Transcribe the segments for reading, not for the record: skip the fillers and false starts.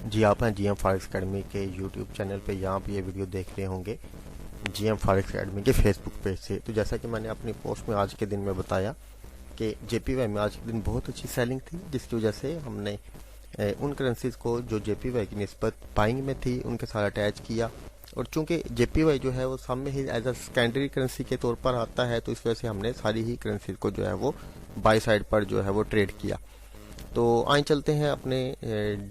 जी आप हैं GM forex academy के यूट्यूब चैनल पे। यहाँ पे ये वीडियो देख रहे होंगे जीएम फॉरेक्स एकेडमी के फेसबुक पेज से। तो जैसा कि मैंने अपनी पोस्ट में आज के दिन में बताया कि जेपीवाई में आज के दिन बहुत अच्छी सेलिंग थी, जिसकी वजह से हमने उन करेंसीज को जो जेपीवाई की निस्बत बाइंग में थी उनके साथ अटैच किया। और चूंकि जेपीवाई जो है वो सामने ही एज अ सेकेंडरी करेंसी के तौर पर आता है, तो इस वजह से हमने सारी ही करेंसीज को जो है वो बाई साइड पर जो है वो ट्रेड किया। तो आए चलते हैं अपने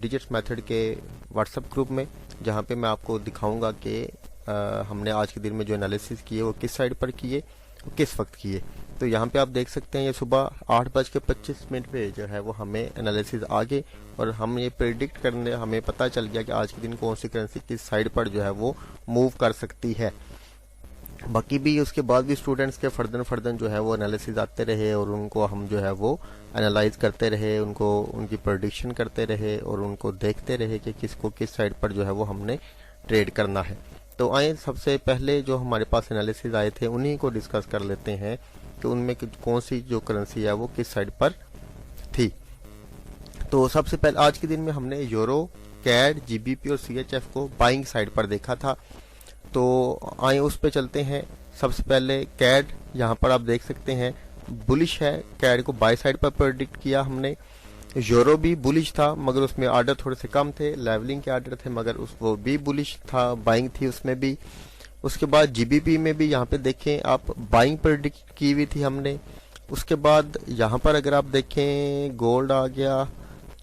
डिजिट्स मेथड के व्हाट्सएप ग्रुप में, जहां पे मैं आपको दिखाऊंगा कि हमने आज के दिन में जो एनालिसिस किए वो किस साइड पर किए और किस वक्त किए। तो यहाँ पे आप देख सकते हैं ये सुबह 8:25 पे जो है वो हमें एनालिसिस आ गए और हम ये प्रेडिक्ट करने हमें पता चल गया कि आज के दिन कौन सी करेंसी किस साइड पर जो है वो मूव कर सकती है। बाकी भी उसके बाद भी स्टूडेंट्स के फर्दन जो है वो एनालिसिस आते रहे और उनको हम जो है वो एनालाइज करते रहे, उनको उनकी प्रेडिक्शन करते रहे और उनको देखते रहे कि किसको किस साइड पर जो है वो हमने ट्रेड करना है। तो आए सबसे पहले जो हमारे पास एनालिसिस आए थे उन्हीं को डिस्कस कर लेते हैं कि उनमें कौन सी जो करेंसी है वो किस साइड पर थी। तो सबसे पहले आज के दिन में हमने यूरो, कैड, जीबीपी और सीएचएफ को बाइंग साइड पर देखा था। तो आए उस पे चलते हैं। सबसे पहले कैड, यहाँ पर आप देख सकते हैं बुलिश है, कैड को बाय साइड पर प्रेडिक्ट किया हमने। यूरो भी बुलिश था मगर उसमें आर्डर थोड़े से कम थे, लेवलिंग के आर्डर थे, मगर वो भी बुलिश था, बाइंग थी उसमें भी। उसके बाद जीबीपी में भी यहाँ पे देखें आप बाइंग प्रेडिक्ट की हुई थी हमने। उसके बाद यहाँ पर अगर आप देखें गोल्ड आ गया,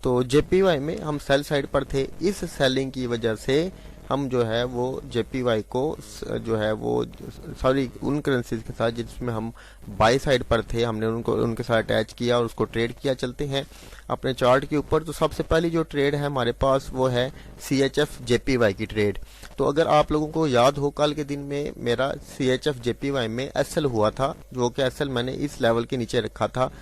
तो जेपीवाई में हम सेल साइड पर थे। इस सेलिंग की वजह से हम जो है वो जेपीवाई को जो है वो उन करेंसीज के साथ जिसमें हम बाई साइड पर थे हमने उनको उनके साथ अटैच किया और उसको ट्रेड किया। चलते हैं अपने चार्ट के ऊपर। तो सबसे पहली जो ट्रेड है हमारे पास वो है सीएचएफ जेपीवाई की ट्रेड। तो अगर आप लोगों को याद हो कल के दिन में मेरा सीएचएफ जेपीवाई में एसएल हुआ था, जो कि एसएल मैंने इस लेवल के नीचे रखा था।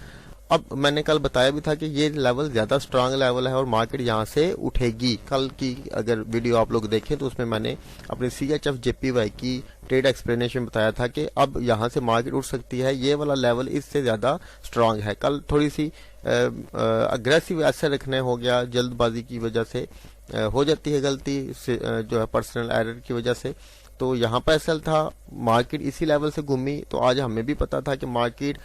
अब मैंने कल बताया भी था कि ये लेवल ज्यादा स्ट्रांग लेवल है और मार्केट यहाँ से उठेगी। कल की अगर वीडियो आप लोग देखें तो उसमें मैंने अपने सीएचएफ जेपीवाई की ट्रेड एक्सप्लेनेशन बताया था कि अब यहाँ से मार्केट उठ सकती है, ये वाला लेवल इससे ज्यादा स्ट्रांग है। कल थोड़ी सी अग्रेसिव ऐसे रखने हो गया, जल्दबाजी की वजह से हो जाती है गलती जो है पर्सनल एरर की वजह से। तो यहाँ पर एसएल था, मार्केट इसी लेवल से घूमी। तो आज हमें भी पता था कि मार्केट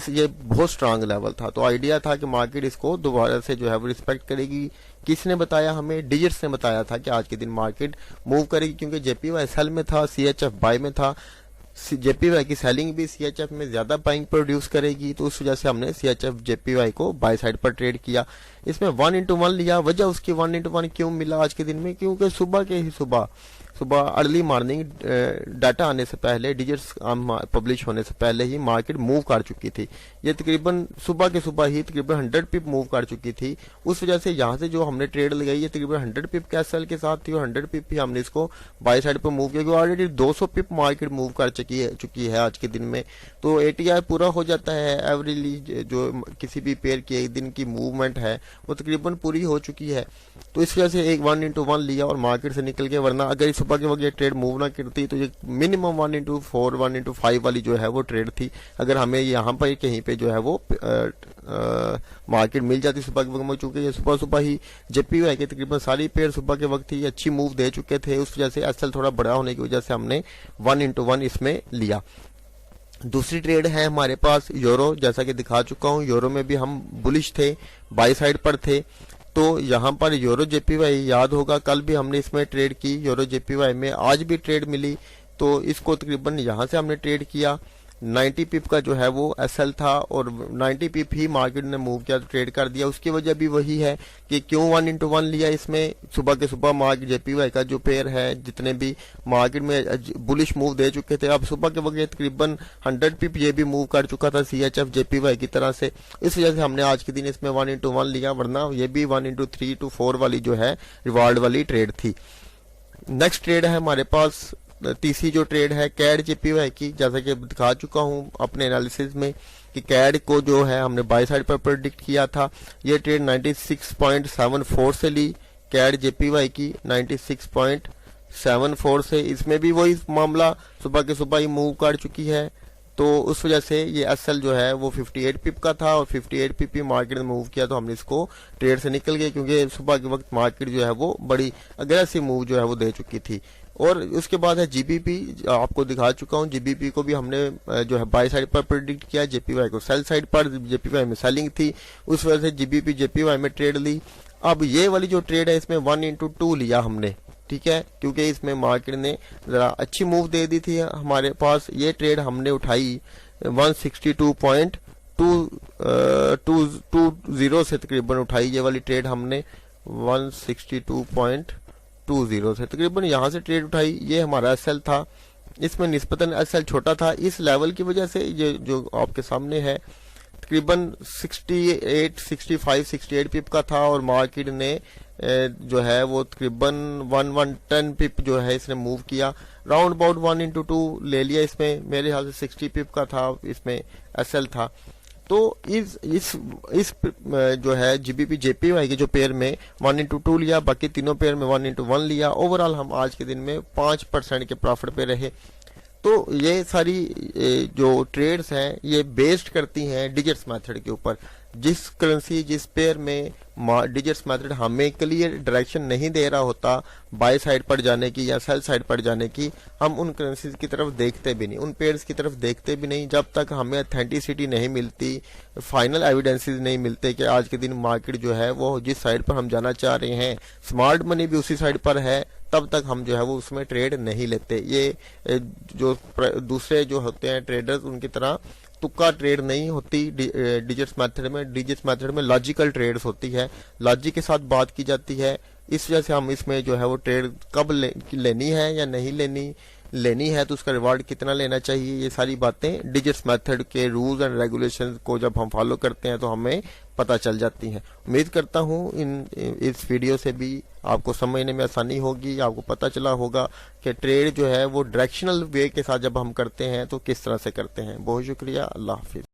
ये बहुत स्ट्रांग लेवल था, तो आइडिया था कि मार्केट इसको दोबारा से जो है वो रिस्पेक्ट करेगी। किसने बताया हमें? डिजिट्स ने बताया था कि आज के दिन मार्केट मूव करेगी, क्योंकि जेपीवाई सेल में था, सीएचएफ बाय में था। जेपीवाई की सेलिंग भी सीएचएफ में ज्यादा बाइंग प्रोड्यूस करेगी, तो उस वजह से हमने सीएचएफ जेपीवाई को बाय साइड पर ट्रेड किया। इसमें 1:1 लिया। वजह उसकी 1:1 क्यों मिला आज के दिन में? क्योंकि सुबह के ही सुबह अर्ली मॉर्निंग डाटा आने से पहले, डिजिट्स पब्लिश होने से पहले ही मार्केट मूव कर चुकी थी। ये तकरीबन सुबह के सुबह ही तकरीबन 100 पिप मूव कर चुकी थी। उस वजह से यहाँ से जो हमने ट्रेड लगाई ये तकरीबन 100 पिप के एसएल के साथ थी और 100 पिप ही हमने इसको बाय साइड पर मूव किया, क्योंकि ऑलरेडी 200 पिप मार्केट मूव कर चुकी है आज के दिन में। तो एटीआई पूरा हो जाता है एवरीली, जो किसी भी पेयर की एक दिन की मूवमेंट है वो तकरीबन पूरी हो चुकी है। तो इस वजह से एक 1:1 लिया और मार्केट से निकल गया, वरना अगर सुबह के वक्त ये ट्रेड मूव ना करती तो ये मिनिमम 1:4 1:5 वाली जो है वो ट्रेड थी। अगर हमें यहाँ पर कहीं पे जो है वो मार्केट मिल जाती सुबह के वक्त में, चूंकि ये सुबह ही जेपीवाई के तकरीबन सारी पेयर सुबह के वक्त ही अच्छी मूव दे चुके थे, उस वजह से एसएल थोड़ा बड़ा होने की वजह से हमने 1:1 इसमें लिया। दूसरी ट्रेड है हमारे पास यूरो, जैसा कि दिखा चुका हूं। यूरो में भी हम बुलिश थे, बाई साइड पर थे। तो यहाँ पर यूरो जेपीवाई याद होगा कल भी हमने इसमें ट्रेड की, यूरो जेपीवाई में आज भी ट्रेड मिली। तो इसको तकरीबन यहाँ से हमने ट्रेड किया। 90 पिप का जो है वो एसएल था और 90 पिप ही मार्केट ने मूव किया, तो ट्रेड कर दिया। उसकी वजह भी वही है कि क्यों 1:1 लिया इसमें। सुबह के सुबह मार्केट जेपीवाई का जो पेयर है, जितने भी मार्केट में बुलिश मूव दे चुके थे, अब सुबह के वक्त तकरीबन 100 पिप ये भी मूव कर चुका था सीएचएफ जेपीवाई की तरह से। इस वजह से हमने आज के दिन इसमें 1:1 लिया, वरना ये भी 1:3 to 4 वाली जो है रिवार्ड वाली ट्रेड थी। नेक्स्ट ट्रेड है हमारे पास, तीसरी जो ट्रेड है कैड जेपीवाई की। जैसा कि दिखा चुका हूं अपने एनालिसिस में कि कैड को जो है हमने बाय साइड पर प्रेडिक्ट किया था। ये ट्रेड 96.74 से ली, कैड जेपीवाई की 96.74 से। इसमें भी वही मामला, सुबह के सुबह ही मूव कर चुकी है। तो उस वजह से ये एसएल जो है वो 58 पिप का था और 58 पिप ही मार्केट में मूव किया, तो हमने इसको ट्रेड से निकल गए क्योंकि सुबह के वक्त मार्केट जो है वो बड़ी अग्रेसिव मूव जो है वो दे चुकी थी। और उसके बाद है जीबीपी, आपको दिखा चुका हूं, जीबीपी को भी हमने जो है बाय साइड पर प्रेडिक्ट किया, जेपीवाई को सेल साइड पर, जेपीवाई में सेलिंग थी, उस वजह से जीबीपी जेपीवाई में ट्रेड ली। अब ये वाली जो ट्रेड है इसमें 1/2 लिया हमने, ठीक है, क्योंकि इसमें मार्केट ने जरा अच्छी मूव दे दी थी हमारे पास। ये ट्रेड हमने उठाई 162.20 से तकरीबन उठाई, ये वाली ट्रेड हमने 162.20 से तकरीबन यहाँ से ट्रेड उठाई। ये हमारा एसएल था, इसमें निस्बतन एसएल छोटा था, इस लेवल की वजह से ये जो आपके सामने है तकरीबन 68 पिप का था और मार्केट ने जो है वो तकरीबन 110 पिप जो है इसने मूव किया, राउंड अबाउट 1/2 ले लिया। इसमें मेरे ख्याल से 60 पिप का था, इसमें एसएल था। तो इस जो है जीबीपी जेपीवाई के जो पेयर में 1/2 लिया, बाकी तीनों पेयर में 1/1 लिया। ओवरऑल हम आज के दिन में 5% के प्रॉफिट पे रहे। तो ये सारी जो ट्रेड्स हैं ये बेस्ड करती हैं डिजिट्स मेथड के ऊपर। जिस करेंसी जिस पेयर में डिजिट्स मेथड हमें क्लियर डायरेक्शन नहीं दे रहा होता बाय साइड पर जाने की या सेल साइड पर जाने की, हम उन करेंसीज की तरफ देखते भी नहीं, उन पेयर्स की तरफ देखते भी नहीं, जब तक हमें ऑथेंटिसिटी नहीं मिलती, फाइनल एविडेंसेस नहीं मिलते कि आज के दिन मार्केट जो है वो जिस साइड पर हम जाना चाह रहे हैं, स्मार्ट मनी भी उसी साइड पर है, तब तक हम जो है वो उसमें ट्रेड नहीं लेते। ये जो दूसरे जो होते हैं ट्रेडर्स उनकी तरह तुक्का ट्रेड नहीं होती डिजिट्स मेथड में। डिजिट्स मेथड में लॉजिकल ट्रेड्स होती है, लॉजिक के साथ बात की जाती है। इस वजह से हम इसमें जो है वो ट्रेड कब लेनी है या नहीं लेनी है, तो उसका रिवार्ड कितना लेना चाहिए, ये सारी बातें डिजिट्स मेथड के रूल्स एंड रेगुलेशंस को जब हम फॉलो करते हैं तो हमें पता चल जाती हैं। उम्मीद करता हूँ इस वीडियो से भी आपको समझने में आसानी होगी, आपको पता चला होगा कि ट्रेड जो है वो डायरेक्शनल वे के साथ जब हम करते हैं तो किस तरह से करते हैं। बहुत शुक्रिया, अल्लाह हाफिज।